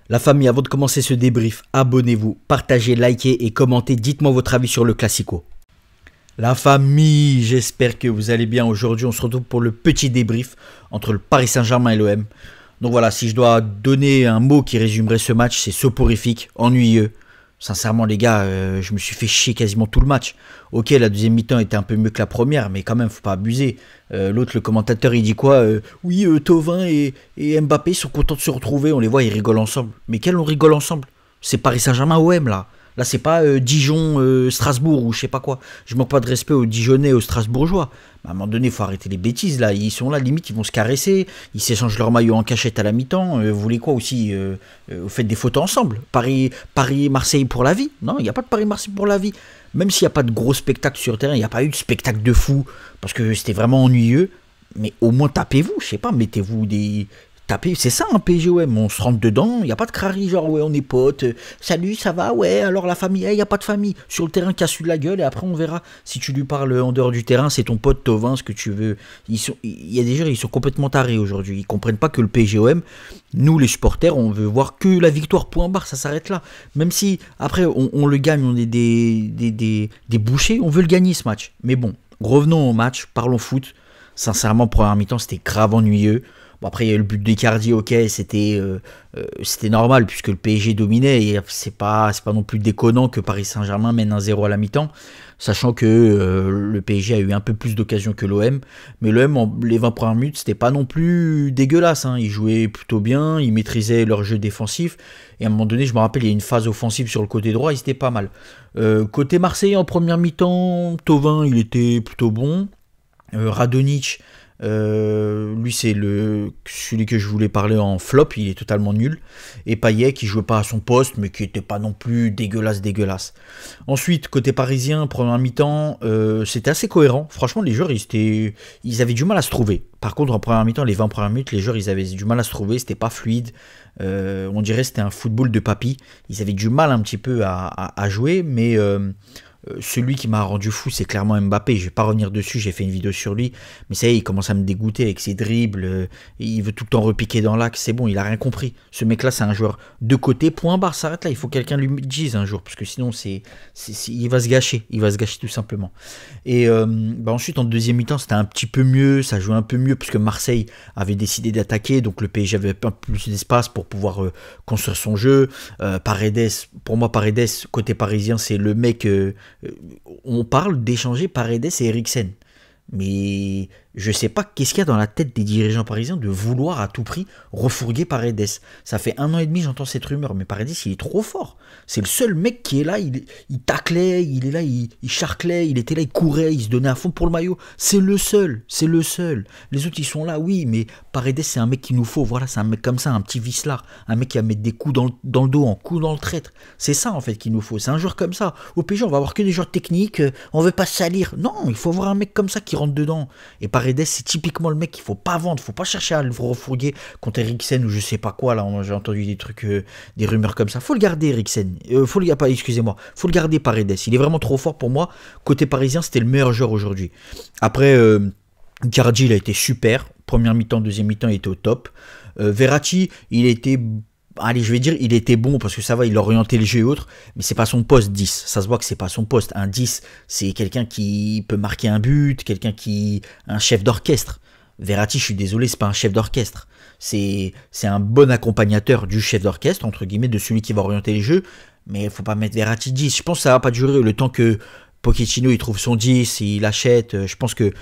La famille, avant de commencer ce débrief, abonnez-vous, partagez, likez et commentez. Dites-moi votre avis sur le Classico. La famille, j'espère que vous allez bien. Aujourd'hui, on se retrouve pour le petit débrief entre le Paris Saint-Germain et l'OM. Donc voilà, si je dois donner un mot qui résumerait ce match, c'est soporifique, ennuyeux. Sincèrement, les gars, je me suis fait chier quasiment tout le match. Ok, la deuxième mi-temps était un peu mieux que la première, mais quand même, faut pas abuser. L'autre, le commentateur, il dit quoi? Oui, Thauvin et Mbappé sont contents de se retrouver. On les voit, ils rigolent ensemble. Mais quel on rigole ensemble? C'est Paris Saint-Germain OM, là. Là, c'est pas Dijon, Strasbourg ou je sais pas quoi. Je manque pas de respect aux Dijonnais et aux Strasbourgeois. Mais à un moment donné, il faut arrêter les bêtises, là. Ils sont là, limite, ils vont se caresser. Ils s'échangent leur maillot en cachette à la mi-temps. Vous voulez quoi aussi? Vous faites des photos ensemble. Paris-Marseille pour la vie? Non, il n'y a pas de Paris-Marseille pour la vie. Même s'il n'y a pas de gros spectacle sur le terrain, il n'y a pas eu de spectacle de fou. Parce que c'était vraiment ennuyeux. Mais au moins, tapez-vous. Je sais pas, mettez-vous des... C'est ça un PGOM, on se rentre dedans, il n'y a pas de crari, genre ouais on est potes, salut ça va, ouais alors la famille, il n'y a pas de famille, sur le terrain casse-lui la gueule et après on verra si tu lui parles en dehors du terrain, c'est ton pote Thauvin, ce que tu veux. Il y a des gens, ils sont complètement tarés aujourd'hui, ils comprennent pas que le PGOM, nous les supporters, on veut voir que la victoire, point barre, ça s'arrête là. Même si après on le gagne, on est des bouchers, on veut le gagner ce match. Mais bon, revenons au match, parlons foot, sincèrement première mi-temps c'était grave ennuyeux. Bon, après, il y a eu le but d'Icardi, ok, c'était normal puisque le PSG dominait et c'est pas non plus déconnant que Paris Saint-Germain mène 1-0 à la mi-temps, sachant que le PSG a eu un peu plus d'occasions que l'OM, mais l'OM, les 20 premières minutes, c'était pas non plus dégueulasse, hein. Ils jouaient plutôt bien, ils maîtrisaient leur jeu défensif et à un moment donné, je me rappelle, il y a une phase offensive sur le côté droit, ils étaient pas mal. Côté Marseille, en première mi-temps, Thauvin, il était plutôt bon, Radonjic, lui c'est celui que je voulais parler en flop, il est totalement nul. Et Payet qui jouait pas à son poste mais qui était pas non plus dégueulasse. Ensuite côté parisien, première mi-temps, c'était assez cohérent. Franchement les joueurs ils avaient du mal à se trouver. Par contre en première mi-temps, les 20 premières minutes, les joueurs ils avaient du mal à se trouver, c'était pas fluide. On dirait que c'était un football de papy. Ils avaient du mal un petit peu à jouer, mais celui qui m'a rendu fou, c'est clairement Mbappé. Je vais pas revenir dessus, j'ai fait une vidéo sur lui. Mais ça y est, il commence à me dégoûter avec ses dribbles. Il veut tout le temps repiquer dans l'axe. C'est bon, il a rien compris. Ce mec-là, c'est un joueur de côté, point barre, s'arrête là. Il faut que quelqu'un lui dise un jour. Parce que sinon, il va se gâcher. Il va se gâcher tout simplement. Et ensuite, en deuxième mi-temps, c'était un petit peu mieux. Ça jouait un peu mieux puisque Marseille avait décidé d'attaquer. Donc le PSG avait un peu plus d'espace pour pouvoir construire son jeu. Paredes, pour moi, Paredes, côté parisien, c'est le mec... on parle d'échanger Paredes et Eriksen. Mais je sais pas qu'est-ce qu'il y a dans la tête des dirigeants parisiens de vouloir à tout prix refourguer Paredes. Ça fait 1 an et demi j'entends cette rumeur, mais Paredes il est trop fort. C'est le seul mec qui est là, il taclait, il est là, il charclait, il était là, il courait, il se donnait à fond pour le maillot. C'est le seul. Les autres ils sont là, oui, mais Paredes c'est un mec qu'il nous faut. Voilà, c'est un mec comme ça, un petit vicelard, un mec qui va mettre des coups dans le dos, un coup dans le traître. C'est ça en fait qu'il nous faut. C'est un joueur comme ça. Au PSG on va avoir que des joueurs techniques, on veut pas se salir. Non, il faut avoir un mec comme ça qui rentre dedans. Et Paredes, c'est typiquement le mec qu'il faut pas vendre, faut pas chercher à le refourguer contre Eriksen ou je sais pas quoi, là, j'ai entendu des trucs, des rumeurs comme ça. Faut le garder Eriksen, faut le garder Paredes, il est vraiment trop fort pour moi. Côté parisien, c'était le meilleur joueur aujourd'hui. Après, Icardi, il a été super, première mi-temps, deuxième mi-temps, il était au top. Verratti, il était... Allez, je vais dire, il était bon parce que ça va, il orientait le jeu et autres, mais c'est pas son poste 10. Ça se voit que c'est pas son poste. Un 10, c'est quelqu'un qui peut marquer un but, un chef d'orchestre. Verratti, je suis désolé, c'est pas un chef d'orchestre. C'est un bon accompagnateur du chef d'orchestre, entre guillemets, de celui qui va orienter les jeux, mais il faut pas mettre Verratti 10. Je pense que ça va pas durer le temps que Pochettino il trouve son 10, il achète. Je pense que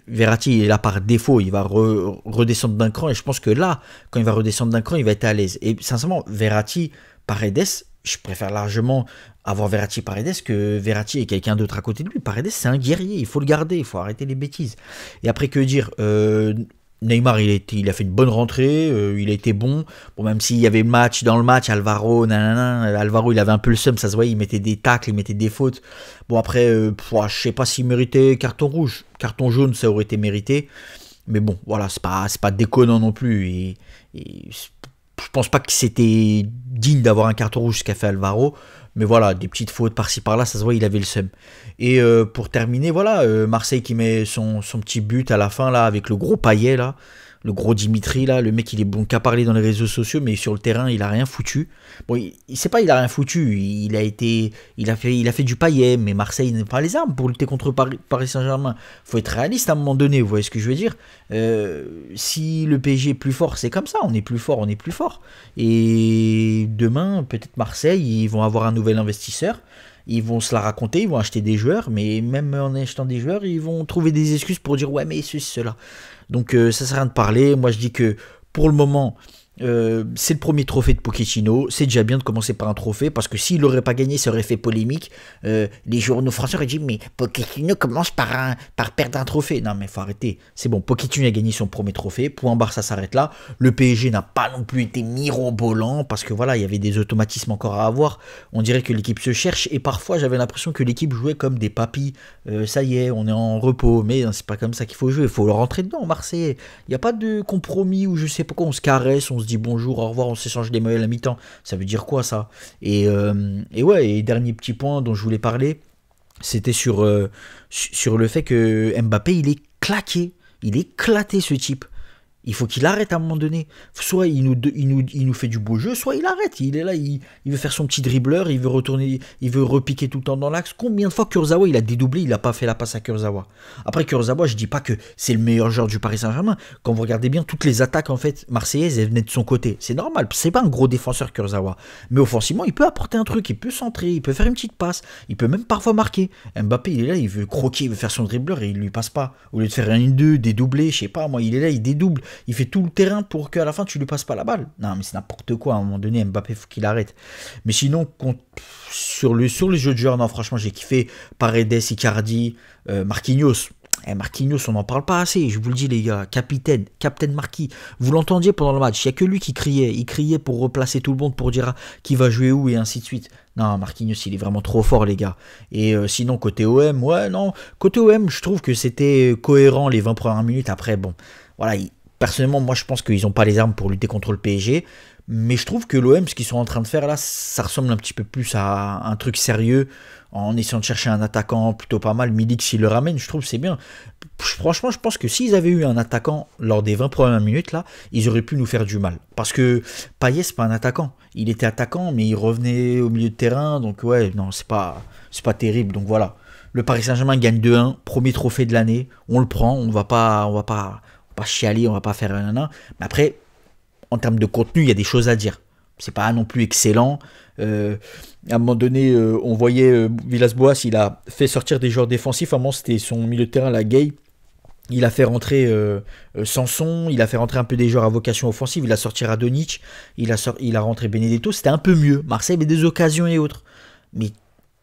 Verratti il est là par défaut, il va redescendre d'un cran et je pense que là, quand il va redescendre d'un cran, il va être à l'aise. Et sincèrement, Verratti, Paredes, je préfère largement avoir Verratti Paredes que Verratti et quelqu'un d'autre à côté de lui. Paredes c'est un guerrier, il faut le garder, il faut arrêter les bêtises. Et après que dire, Neymar il a fait une bonne rentrée, il a été bon. Bon, même s'il y avait match dans le match, Alvaro il avait un peu le seum, ça se voyait, il mettait des tacles, il mettait des fautes. Bon après, je sais pas s'il méritait carton rouge, carton jaune ça aurait été mérité. Mais bon, voilà, c'est pas déconnant non plus. Et je pense pas que c'était digne d'avoir un carton rouge ce qu'a fait Alvaro. Mais voilà, des petites fautes par-ci par-là, ça se voit, il avait le seum. Et pour terminer, voilà, Marseille qui met son petit but à la fin, là, avec le gros Payet, là. Le gros Dimitri, là, le mec, il est bon qu'à parler dans les réseaux sociaux, mais sur le terrain, il a rien foutu. Bon, il sait pas, il a rien foutu. Il a fait du paillet, mais Marseille n'a pas les armes pour lutter contre Paris Saint-Germain. Faut être réaliste à un moment donné, vous voyez ce que je veux dire. Si le PSG est plus fort, c'est comme ça, on est plus fort, on est plus fort. Et demain, peut-être Marseille, ils vont avoir un nouvel investisseur. Ils vont se la raconter, ils vont acheter des joueurs, mais même en achetant des joueurs, ils vont trouver des excuses pour dire ouais mais ceci, cela. Donc ça sert à rien de parler. Moi je dis que pour le moment, c'est le premier trophée de Pochettino. C'est déjà bien de commencer par un trophée parce que s'il n'aurait pas gagné, ça aurait fait polémique. Les journaux français auraient dit mais Pochettino commence par perdre un trophée. Non mais faut arrêter. C'est bon, Pochettino a gagné son premier trophée. Point barre, ça s'arrête là. Le PSG n'a pas non plus été mirobolant parce que voilà, il y avait des automatismes encore à avoir. On dirait que l'équipe se cherche et parfois j'avais l'impression que l'équipe jouait comme des papis. Ça y est, on est en repos, mais c'est pas comme ça qu'il faut jouer. Il faut rentrer dedans, Marseille. Il n'y a pas de compromis où je sais pas quoi, on se caresse, on se dit bonjour, au revoir, on s'échange des mails à la mi-temps. Ça veut dire quoi ça? Et ouais, et dernier petit point dont je voulais parler, c'était sur le fait que Mbappé, il est claqué. Il est éclaté ce type. Il faut qu'il arrête à un moment donné. Soit il nous fait du beau jeu, soit il arrête. Il est là, il veut faire son petit dribbleur, il veut retourner, il veut repiquer tout le temps dans l'axe. Combien de fois Kurzawa il a dédoublé, il n'a pas fait la passe à Kurzawa. Après Kurzawa, je dis pas que c'est le meilleur joueur du Paris Saint-Germain. Quand vous regardez bien, toutes les attaques en fait marseillaises, elles venaient de son côté. C'est normal, c'est pas un gros défenseur Kurzawa. Mais offensivement, il peut apporter un truc, il peut centrer, il peut faire une petite passe, il peut même parfois marquer. Mbappé, il est là, il veut croquer, il veut faire son dribbleur et il lui passe pas. Au lieu de faire un 1-2, dédoubler, je sais pas, moi, il est là, il dédouble. Il fait tout le terrain pour qu'à la fin tu lui passes pas la balle. Non mais c'est n'importe quoi, à un moment donné Mbappé faut qu'il arrête. Mais sinon sur les jeux de joueurs, non franchement j'ai kiffé Paredes, Icardi, Marquinhos. Marquinhos, on n'en parle pas assez, je vous le dis les gars, capitaine Marquis. Vous l'entendiez pendant le match, il n'y a que lui qui criait. Il criait pour replacer tout le monde, pour dire qui va jouer où et ainsi de suite. Non, Marquinhos, il est vraiment trop fort les gars. Et sinon côté OM, ouais non, côté OM je trouve que c'était cohérent les 20 premières minutes. Après bon, voilà, personnellement, moi je pense qu'ils n'ont pas les armes pour lutter contre le PSG. Mais je trouve que l'OM, ce qu'ils sont en train de faire là, ça ressemble un petit peu plus à un truc sérieux. En essayant de chercher un attaquant plutôt pas mal. Milik, s'il le ramène, je trouve que c'est bien. Franchement, je pense que s'ils avaient eu un attaquant lors des 20 premières minutes, là, ils auraient pu nous faire du mal. Parce que Payet, c'est pas un attaquant. Il était attaquant, mais il revenait au milieu de terrain. Donc ouais, non, c'est pas terrible. Donc voilà. Le Paris Saint-Germain gagne 2-1. Premier trophée de l'année. On le prend. On va pas chialer, on va pas faire un. Mais après, en termes de contenu, il y a des choses à dire. C'est pas non plus excellent. À un moment donné, on voyait Villas-Boas, il a fait sortir des joueurs défensifs. À un moment, c'était son milieu de terrain, la Gay. Il a fait rentrer Sanson, il a fait rentrer un peu des joueurs à vocation offensive. Il a sorti Radonjic, il a rentré Benedetto. C'était un peu mieux. Marseille avait des occasions et autres. Mais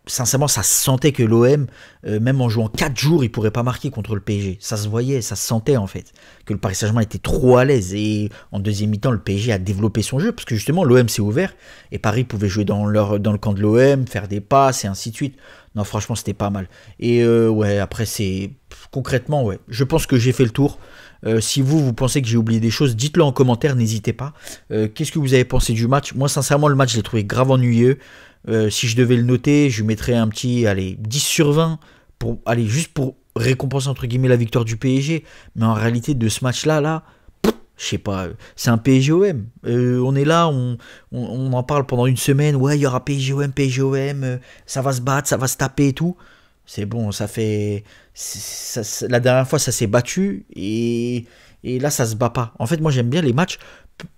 sincèrement, ça se sentait que l'OM, même en jouant 4 jours, il ne pourrait pas marquer contre le PSG. Ça se voyait, ça se sentait en fait. Que le Paris Saint-Germain était trop à l'aise. Et en deuxième mi-temps, le PSG a développé son jeu. Parce que justement, l'OM s'est ouvert. Et Paris pouvait jouer dans le camp de l'OM, faire des passes et ainsi de suite. Non, franchement, c'était pas mal. Et ouais, après, c'est. Concrètement, ouais. Je pense que j'ai fait le tour. Si vous pensez que j'ai oublié des choses, dites-le en commentaire, n'hésitez pas. Qu'est-ce que vous avez pensé du match? Moi, sincèrement, le match, je l'ai trouvé grave ennuyeux. Si je devais le noter, je lui mettrais un petit 10 sur 20 juste pour récompenser entre guillemets la victoire du PSG. Mais en réalité, de ce match-là, je sais pas, c'est un PSG-OM. On est là, on en parle pendant une semaine. Ouais, il y aura PSG-OM, ça va se battre, ça va se taper et tout. C'est bon, ça fait. La dernière fois, ça s'est battu et là, ça se bat pas. En fait, moi, j'aime bien les matchs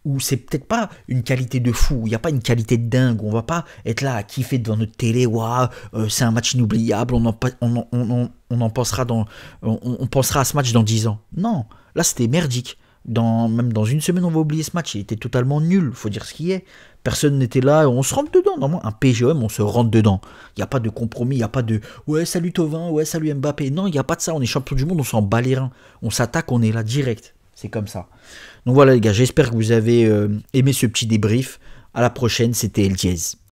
où c'est peut-être pas une qualité de fou, il n'y a pas une qualité de dingue, on va pas être là à kiffer devant notre télé, waouh, c'est un match inoubliable, on pensera à ce match dans 10 ans. Non, là, c'était merdique. Même dans une semaine, on va oublier ce match. Il était totalement nul, faut dire ce qui est. Personne n'était là, on se rentre dedans. Normalement, un PGOM, on se rentre dedans. Il n'y a pas de compromis, il n'y a pas de ouais, salut Thauvin, ouais, salut Mbappé. Non, il n'y a pas de ça. On est champion du monde, on s'en bat les reins. On s'attaque, on est là direct. C'est comme ça. Donc voilà, les gars, j'espère que vous avez aimé ce petit débrief. À la prochaine, c'était El Diez.